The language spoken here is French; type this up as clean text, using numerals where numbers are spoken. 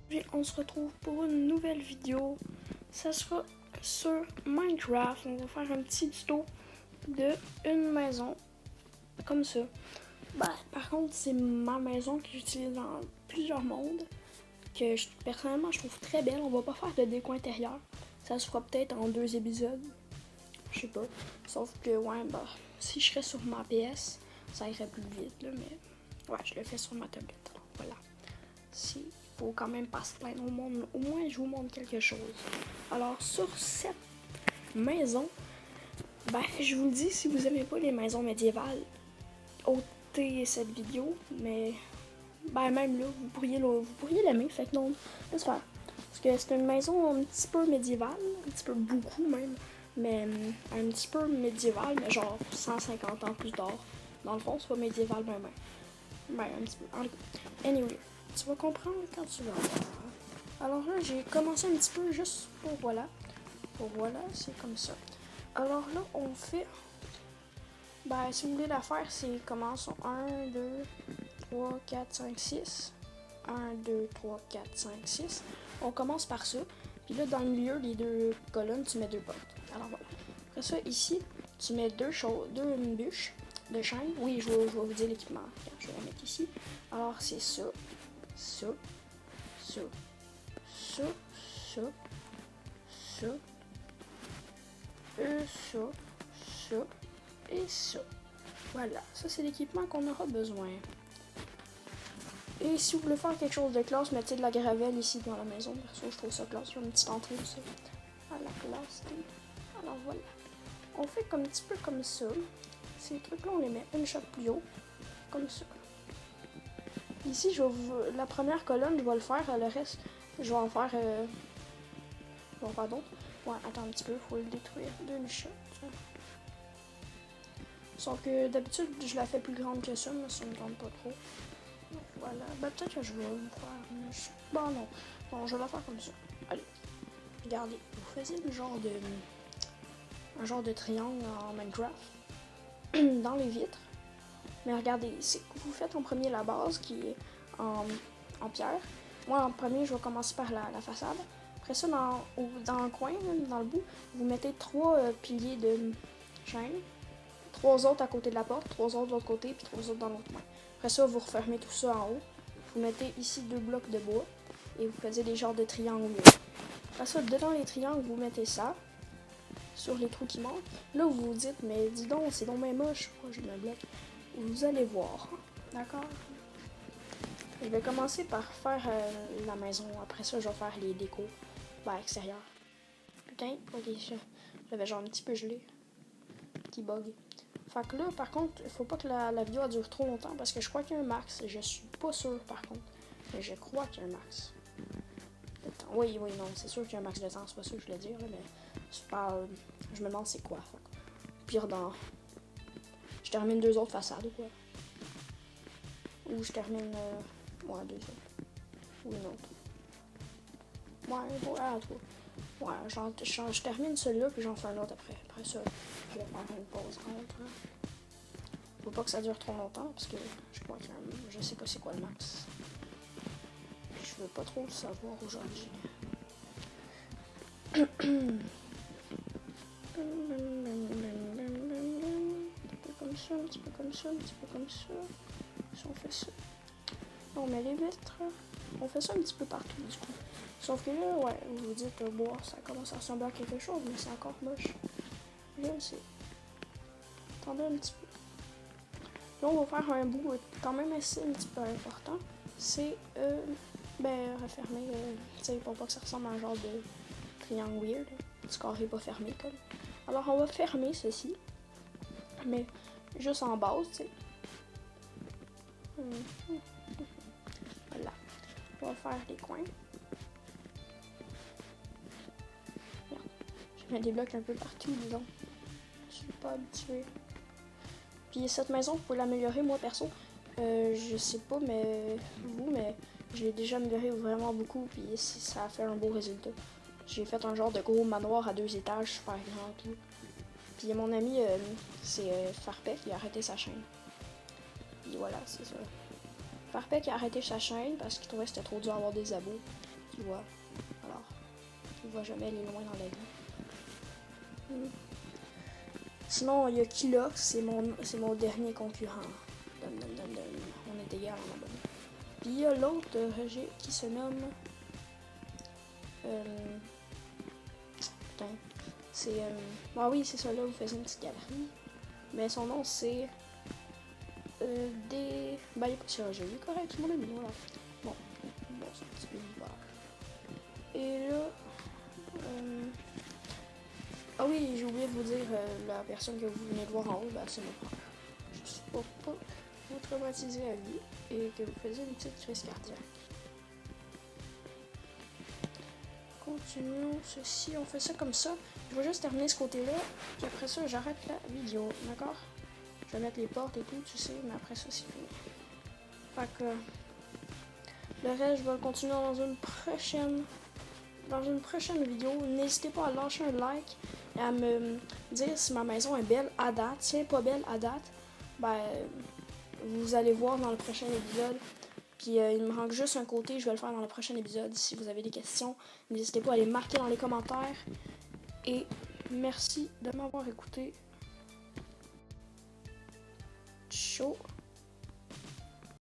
Aujourd'hui, on se retrouve pour une nouvelle vidéo. Ça sera sur Minecraft. On va faire un petit tuto de une maison comme ça. Par contre, c'est ma maison que j'utilise dans plusieurs mondes, que personnellement je trouve très belle. On va pas faire de déco intérieur. Ça se fera peut-être en 2 épisodes. Je sais pas. Sauf que si je serais sur ma PS, ça irait plus vite là, mais ouais, je le fais sur ma tablette. Alors, voilà. Si faut quand même pas se plaindre au monde, au moins je vous montre quelque chose. Alors sur cette maison, je vous le dis, si vous aimez pas les maisons médiévales, ôtez cette vidéo, mais même là, vous pourriez l'aimer, fait que non, laisse faire. Parce que c'est une maison un petit peu médiévale, un petit peu beaucoup même, mais un petit peu médiévale, mais genre 150 ans plus tard. Dans le fond, c'est pas médiéval, un petit peu. Anyway, tu vas comprendre quand tu vas voir. Alors là, j'ai commencé un petit peu juste pour voilà. Pour voilà, c'est comme ça. Alors là, on fait... si vous voulez la faire, c'est commençons 1, 2, 3, 4, 5, 6. 1, 2, 3, 4, 5, 6. On commence par ça. Puis là, dans le milieu, les deux colonnes, tu mets 2 portes. Alors voilà. Après ça, ici, tu mets deux bûches de chêne. Oui, je vais vous dire l'équipement. Je vais la mettre ici. Alors, c'est ça, ça, ça, ça, ça, ça, ça, ça et ça. Voilà, ça c'est l'équipement qu'on aura besoin. Et si vous voulez faire quelque chose de classe, mettez de la gravelle ici dans la maison. Perso, je trouve ça classe. Il y a une petite entrée aussi à la classe. Alors voilà. On fait un petit peu comme ça. Ces trucs-là, on les met une shot plus haut. Comme ça. Ici, la première colonne, je vais le faire. Le reste, je vais en faire... je vais en faire d'autres. Ouais, attends un petit peu. Il faut le détruire d'une shot. Sauf que d'habitude, je la fais plus grande que ça, mais ça me tente pas trop. Donc, voilà. Peut-être que je vais me faire une shot. Non. Non, je vais la faire comme ça. Allez. Regardez. Vous faisiez un genre de triangle en Minecraft. Dans les vitres. Mais regardez, vous faites en premier la base qui est en pierre. Moi, en premier, je vais commencer par la façade. Après ça, dans le coin, dans le bout, vous mettez 3 piliers de chêne. 3 autres à côté de la porte, 3 autres de l'autre côté, puis 3 autres dans l'autre coin. Après ça, vous refermez tout ça en haut. Vous mettez ici 2 blocs de bois. Et vous faites des genres de triangles. Après ça, dedans les triangles, vous mettez ça. Sur les trous qui manquent. Là, vous vous dites, mais dis donc, c'est donc bien moche. Pourquoi j'ai un bloc? Vous allez voir. D'accord? Je vais commencer par faire la maison. Après ça, je vais faire les décos. Extérieur. Putain, ok, j'avais genre un petit peu gelé. Petit bug. Fait que là, par contre, il faut pas que la vidéo dure trop longtemps parce que je crois qu'il y a un max. Je suis pas sûr par contre. Mais je crois qu'il y a un max. De temps. Oui, non, c'est sûr qu'il y a un max de temps. C'est pas ça que je voulais dire, là, mais je me demande c'est quoi. Pire dans... Je termine 2 autres façades ou quoi. Ou je termine... 2 autres. Ou une autre. En tout cas. Je termine celui-là puis j'en fais un autre après. Après ça, je vais faire une pause entre. Faut pas que ça dure trop longtemps parce que je crois que je sais pas c'est quoi le max. Je veux pas trop le savoir aujourd'hui. Un petit peu comme ça. Si on fait ça. On met les vitres. On fait ça un petit peu partout du coup. Sauf que là, vous vous dites, ça commence à ressembler à quelque chose, mais c'est encore moche. Je le sais. Attendez un petit peu. Là, on va faire un bout quand même assez un petit peu important. C'est, refermer, pour pas que ça ressemble à un genre de triangle weird. Du carré pas fermé, comme. Alors, on va fermer ceci. Mais juste en base, tu sais. Voilà. On va faire les coins. Je mets des blocs un peu partout, disons. Je suis pas habituée. Puis cette maison, vous pouvez l'améliorer. Moi, perso, je sais pas, mais je l'ai déjà amélioré vraiment beaucoup. Puis ça a fait un beau résultat. J'ai fait un genre de gros manoir à 2 étages, super grand, tout. Puis mon ami, c'est Farpek, il a arrêté sa chaîne. Puis voilà, c'est ça. Farpek a arrêté sa chaîne parce qu'il trouvait que c'était trop dur d'avoir des abos. tu vois. Alors, tu ne vois jamais aller loin dans la vie. Sinon, il y a Kilox, c'est mon dernier concurrent. On est égal en abonné. Puis il y a l'autre qui se nomme... putain. C'est... ah oui, c'est ça, là, vous faisiez une petite galerie. Mais son nom, c'est... des... Ben, il est pas sur le jeu, il est correct, c'est mon ami, voilà. Bon, c'est un petit peu bizarre. Et là... ah oui, j'ai oublié de vous dire, la personne que vous venez de voir en haut, ben, c'est mon frère. Je suis pas vous traumatiser à vie et que vous faisiez une petite crise cardiaque. Continuons ceci, on fait ça comme ça. Je vais juste terminer ce côté-là, puis après ça, j'arrête la vidéo, d'accord? Je vais mettre les portes et tout, tu sais, mais après ça, c'est fini. Fait que le reste, je vais le continuer dans une prochaine vidéo. N'hésitez pas à lâcher un like et à me dire si ma maison est belle à date. Si elle n'est pas belle à date, ben, vous allez voir dans le prochain épisode. Puis il me manque juste un côté, je vais le faire dans le prochain épisode. Si vous avez des questions, n'hésitez pas à les marquer dans les commentaires. Et merci de m'avoir écouté. Ciao.